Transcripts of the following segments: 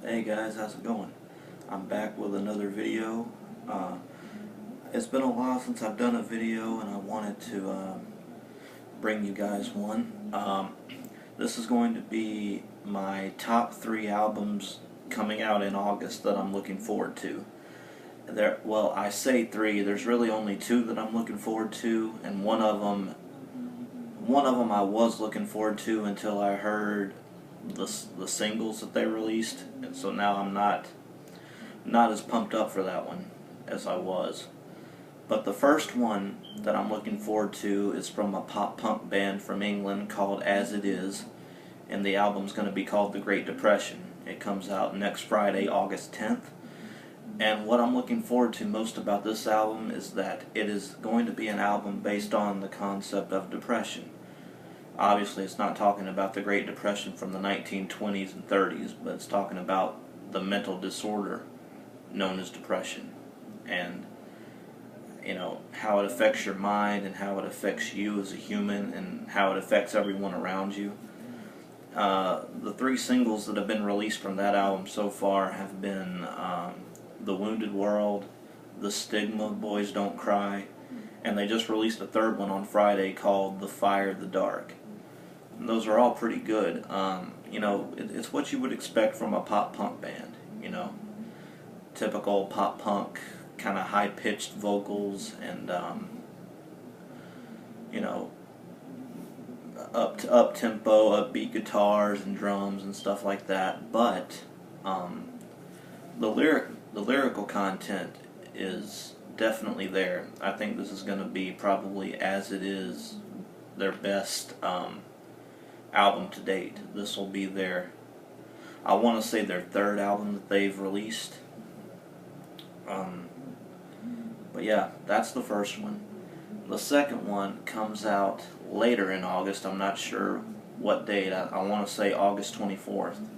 Hey guys, how's it going? I'm back with another video. It's been a while since I've done a video and I wanted to bring you guys one. This is going to be my top 3 albums coming out in August that I'm looking forward to. Well, I say 3, there's really only 2 that I'm looking forward to, and one of them I was looking forward to until I heard the singles that they released, and so now I'm not as pumped up for that one as I was. But the first one that I'm looking forward to is from a pop-punk band from England called As It Is, and the album's going to be called The Great Depression. It comes out next Friday, August 10th. And what I'm looking forward to most about this album is that it is going to be an album based on the concept of depression. Obviously, it's not talking about the Great Depression from the 1920s and 30s, but it's talking about the mental disorder known as depression, and how it affects your mind and how it affects you as a human and how it affects everyone around you. The 3 singles that have been released from that album so far have been The Wounded World, The Stigma, Boys Don't Cry, and they just released a 3rd one on Friday called The Fire, The Dark. And those are all pretty good. It's what you would expect from a pop-punk band, typical pop-punk, kind of high-pitched vocals and, up-tempo, upbeat guitars and drums and stuff like that. But the lyrical content is definitely there. I think this is going to be probably, As It Is, their best album to date. This will be I want to say their 3rd album that they've released. But yeah, that's the first one. The second one comes out later in August. I'm not sure what date. I want to say August 24th.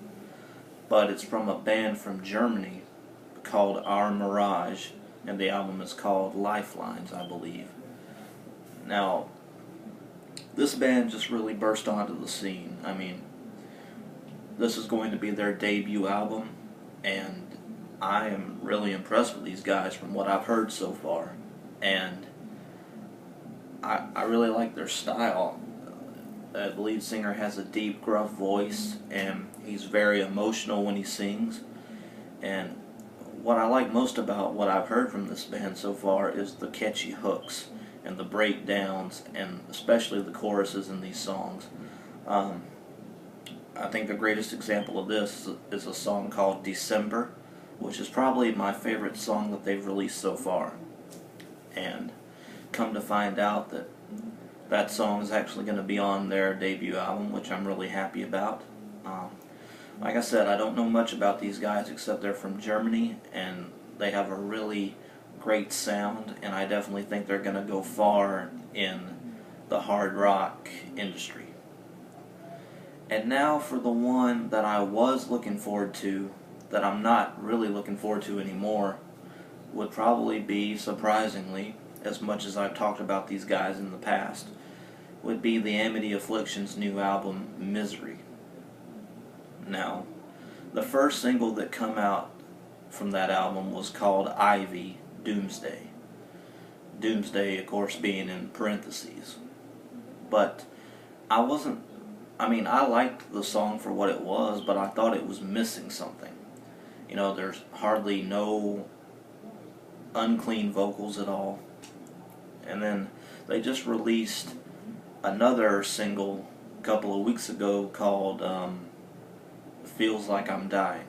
But it's from a band from Germany called Our Mirage, and the album is called Lifelines, I believe. Now, this band just really burst onto the scene. I mean, this is going to be their debut album, and I am really impressed with these guys from what I've heard so far. And I really like their style. The lead singer has a deep, gruff voice, and he's very emotional when he sings. And what I like most about what I've heard from this band so far is the catchy hooks and the breakdowns, and especially the choruses in these songs. I think the greatest example of this is a song called December, which is probably my favorite song that they've released so far. And come to find out that song is actually going to be on their debut album, which I'm really happy about. Like I said, I don't know much about these guys except they're from Germany, and they have a really great sound, and I definitely think they're going to go far in the hard rock industry. And now for the one that I was looking forward to, that I'm not really looking forward to anymore, would probably be, surprisingly, as much as I've talked about these guys in the past, would be the Amity Affliction's new album, Misery. Now, the first single that come out from that album was called Ivy, Doomsday. Doomsday, of course, being in parentheses. But I liked the song for what it was, but I thought it was missing something. There's hardly no unclean vocals at all. And then they just released another single a couple of weeks ago called Feels Like I'm Dying.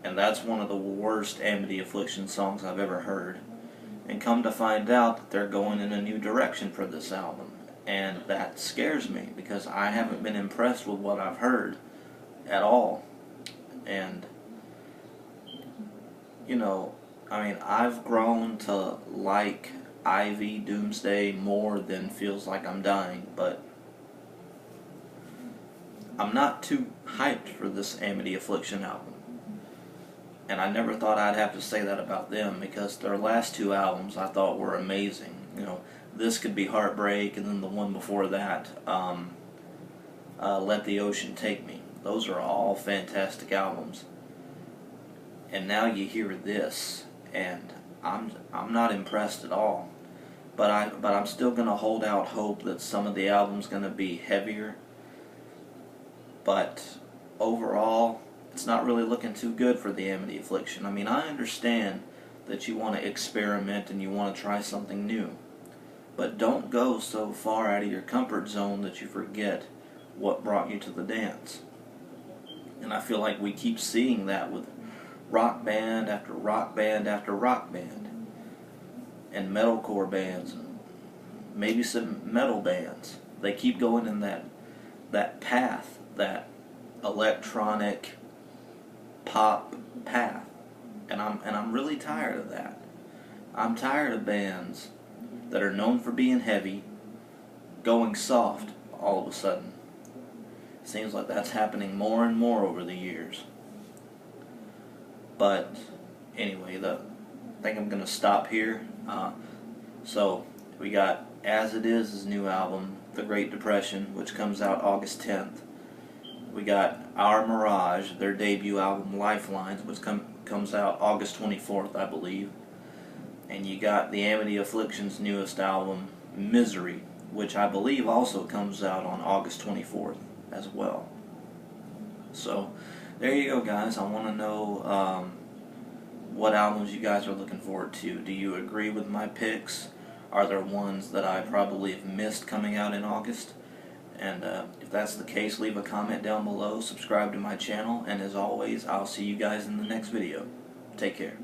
And that's one of the worst Amity Affliction songs I've ever heard. And come to find out that they're going in a new direction for this album. And that scares me, because I haven't been impressed with what I've heard at all. And, I've grown to like Ivy, Doomsday more than Feels Like I'm Dying, but I'm not too hyped for this Amity Affliction album. And I never thought I'd have to say that about them, because their last 2 albums I thought were amazing. This Could Be Heartbreak, and then the one before that, Let the Ocean Take Me. Those are all fantastic albums. And now you hear this, and I'm not impressed at all. But I'm still gonna hold out hope that some of the album's gonna be heavier. But overall, it's not really looking too good for the Amity Affliction. I mean, I understand that you want to experiment and you want to try something new. But don't go so far out of your comfort zone that you forget what brought you to the dance. And I feel like we keep seeing that with rock band after rock band after rock band. And metalcore bands, and maybe some metal bands. They keep going in that path, that electronic pop path. And I'm really tired of that. I'm tired of bands that are known for being heavy going soft all of a sudden. Seems like that's happening more and more over the years. But anyway, I think I'm gonna stop here. So we got As It Is, his new album, The Great Depression, which comes out August 10th. We got Our Mirage, their debut album, Lifelines, which comes out August 24th, I believe. And you got the Amity Affliction's newest album, Misery, which I believe also comes out on August 24th as well. So there you go, guys. I want to know what albums you guys are looking forward to. Do you agree with my picks? Are there ones that I probably have missed coming out in August? And if that's the case, leave a comment down below, subscribe to my channel, and as always, I'll see you guys in the next video. Take care.